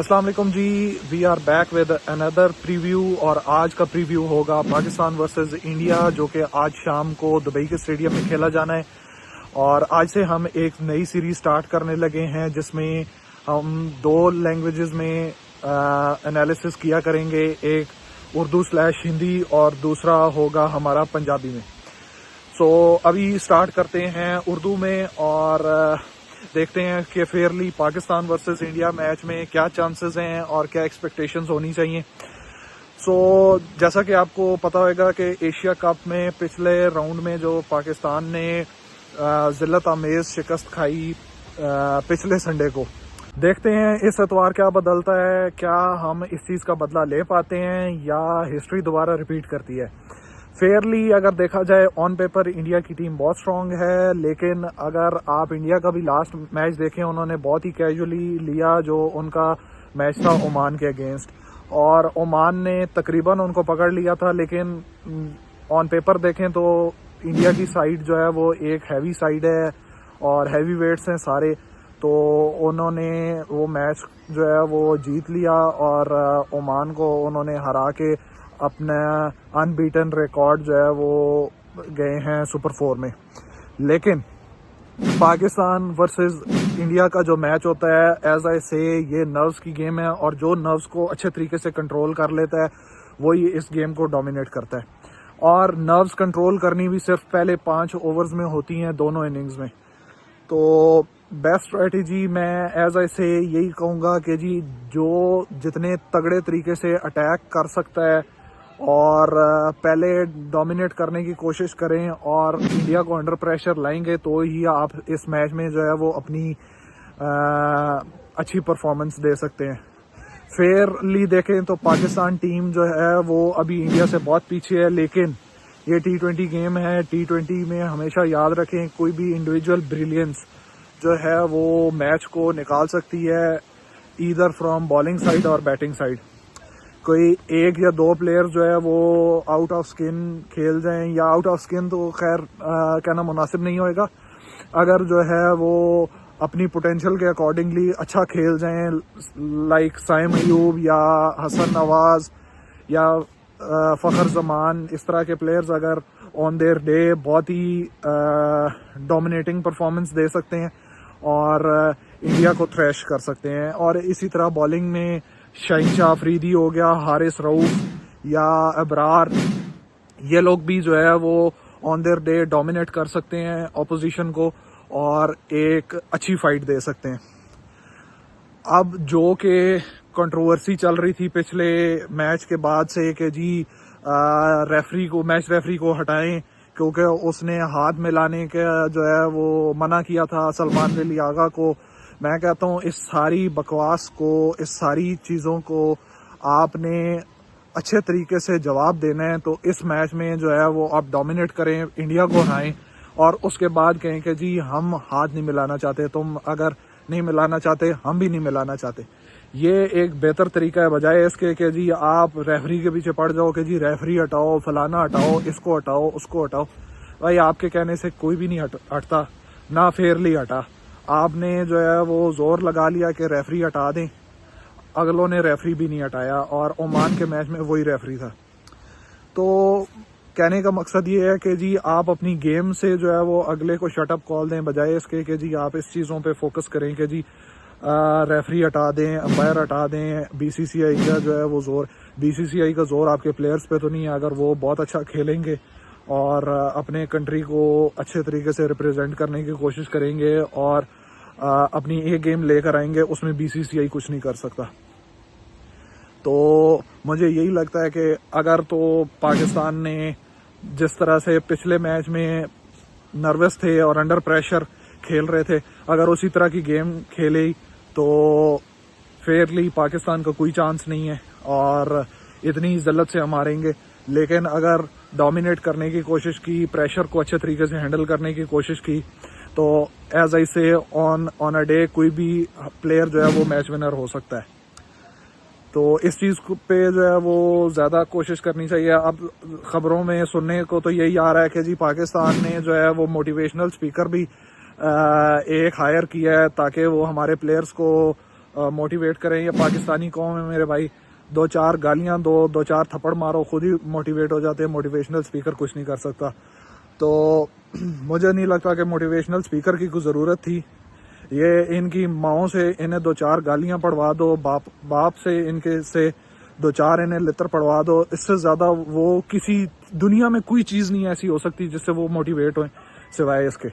अस्सलाम वालेकुम जी। We are back with another preview और आज का प्रीव्यू होगा पाकिस्तान वर्सेस इंडिया, जो कि आज शाम को दुबई के स्टेडियम में खेला जाना है। और आज से हम एक नई सीरीज स्टार्ट करने लगे हैं जिसमें हम दो लैंग्वेजेस में एनालिसिस किया करेंगे, एक उर्दू/हिंदी और दूसरा होगा हमारा पंजाबी में। सो अभी स्टार्ट करते हैं उर्दू में और देखते हैं कि Fairlie Pakistan versus India match में क्या चांसेस हैं और क्या एक्सपेक्टेशंस होनी चाहिए। सो जैसा कि आपको पता होगा कि एशिया कप में पिछले राउंड में जो पाकिस्तान ने जिल्लत आमेज शिकस्त खाई पिछले संडे को, देखते हैं इस एतवार क्या बदलता है, क्या हम इस चीज़ का बदला ले पाते हैं या हिस्ट्री दोबारा रिपीट करती है। फेयरली अगर देखा जाए ऑन पेपर इंडिया की टीम बहुत स्ट्रांग है, लेकिन अगर आप इंडिया का भी लास्ट मैच देखें, उन्होंने बहुत ही कैजुअली लिया जो उनका मैच था ओमान के अगेंस्ट, और ओमान ने तकरीबन उनको पकड़ लिया था। लेकिन ऑन पेपर देखें तो इंडिया की साइड जो है वो एक हैवी साइड है और हैवी वेट्स हैं सारे, तो उन्होंने वो मैच जो है वो जीत लिया और ओमान को उन्होंने हरा के अपना अनबीटन रिकॉर्ड जो है वो गए हैं सुपर 4 में। लेकिन पाकिस्तान वर्सेस इंडिया का जो मैच होता है, एज आई से, ये नर्व्स की गेम है और जो नर्व्स को अच्छे तरीके से कंट्रोल कर लेता है वही इस गेम को डोमिनेट करता है। और नर्व्स कंट्रोल करनी भी सिर्फ पहले 5 ओवर्स में होती हैं दोनों इनिंग्स में। तो बेस्ट स्ट्रेटेजी मैं एज आई से यही कहूँगा कि जी जो जितने तगड़े तरीके से अटैक कर सकता है और पहले डोमिनेट करने की कोशिश करें और इंडिया को अंडर प्रेशर लाएंगे तो ही आप इस मैच में जो है वो अपनी अच्छी परफॉर्मेंस दे सकते हैं। फेयरली देखें तो पाकिस्तान टीम जो है वो अभी इंडिया से बहुत पीछे है, लेकिन ये T20 गेम है। T20 में हमेशा याद रखें कोई भी इंडिविजुअल ब्रिलियंस जो है वो मैच को निकाल सकती है, ईदर फ्रॉम बॉलिंग साइड और बैटिंग साइड। कोई एक या दो प्लेयर जो है वो आउट ऑफ स्किन खेल जाएं, या आउट ऑफ स्किन तो खैर कहना मुनासिब नहीं होएगा, अगर जो है वो अपनी पोटेंशियल के अकॉर्डिंगली अच्छा खेल जाएं, लाइक साइम अयूब या हसन नवाज या फ़खर जमान, इस तरह के प्लेयर्स अगर ऑन देयर डे बहुत ही डोमिनेटिंग परफॉर्मेंस दे सकते हैं और इंडिया को थ्रैश कर सकते हैं। और इसी तरह बॉलिंग में शाहीन शाह अफरीदी हो गया, हारिस रऊफ या अबरार, ये लोग भी जो है वो ऑन देयर डे डोमिनेट कर सकते हैं ऑपोजिशन को और एक अच्छी फाइट दे सकते हैं। अब जो कि कंट्रोवर्सी चल रही थी पिछले मैच के बाद से कि जी मैच रेफरी को हटाएं क्योंकि उसने हाथ मिलाने का जो है वो मना किया था सलमान अली आगा को। मैं कहता हूँ इस सारी बकवास को, इस सारी चीज़ों को आपने अच्छे तरीके से जवाब देना है, तो इस मैच में जो है वो आप डोमिनेट करें, इंडिया को हराएं और उसके बाद कहें कि जी हम हाथ नहीं मिलाना चाहते, तुम अगर नहीं मिलाना चाहते हम भी नहीं मिलाना चाहते। ये एक बेहतर तरीका है बजाय इसके कि जी आप रेफरी के पीछे पड़ जाओ कि जी रेफरी हटाओ, फलाना हटाओ, इसको हटाओ, उसको हटाओ। भाई आपके कहने से कोई भी नहीं हटता, ना फेयरली हटा। आपने जो है वो जोर लगा लिया कि रेफरी हटा दें, अगलों ने रेफरी भी नहीं हटाया और ओमान के मैच में वही रेफरी था। तो कहने का मकसद ये है कि जी आप अपनी गेम से जो है वो अगले को शटअप कॉल दें बजाय इसके कि जी आप इस चीज़ों पे फोकस करें कि जी रेफरी हटा दें, अंपायर हटा दें। BCCI का जो है वो जोर, BCCI का जोर आपके प्लेयर्स पे तो नहीं है। अगर वो बहुत अच्छा खेलेंगे और अपने कंट्री को अच्छे तरीके से रिप्रेजेंट करने की कोशिश करेंगे और अपनी एक गेम लेकर आएंगे, उसमें BCCI कुछ नहीं कर सकता। तो मुझे यही लगता है कि अगर तो पाकिस्तान ने जिस तरह से पिछले मैच में नर्वस थे और अंडर प्रेशर खेल रहे थे, अगर उसी तरह की गेम खेले तो फेयरली पाकिस्तान का कोई चांस नहीं है और इतनी जिल्लत से हम हारेंगे। लेकिन अगर डोमिनेट करने की कोशिश की, प्रेशर को अच्छे तरीके से हैंडल करने की कोशिश की, तो एज आई से ऑन अ डे कोई भी प्लेयर जो है वो मैच विनर हो सकता है। तो इस चीज़ पे जो है वो ज़्यादा कोशिश करनी चाहिए। अब खबरों में सुनने को तो यही आ रहा है कि जी पाकिस्तान ने जो है वो मोटिवेशनल स्पीकर भी एक हायर किया है ताकि वो हमारे प्लेयर्स को मोटिवेट करें। ये पाकिस्तानी कौम है मेरे भाई, 2-4 गालियां दो, 2-4 थप्पड़ मारो, खुद ही मोटिवेट हो जाते हैं। मोटिवेशनल स्पीकर कुछ नहीं कर सकता। तो मुझे नहीं लगता कि मोटिवेशनल स्पीकर की कोई ज़रूरत थी। ये इनकी माओं से इन्हें 2-4 गालियां पढ़वा दो, बाप से इनके से 2-4 इन्हें लित्र पढ़वा दो। इससे ज़्यादा वो किसी दुनिया में कोई चीज़ नहीं ऐसी हो सकती जिससे वो मोटिवेट हों सिवाय इसके।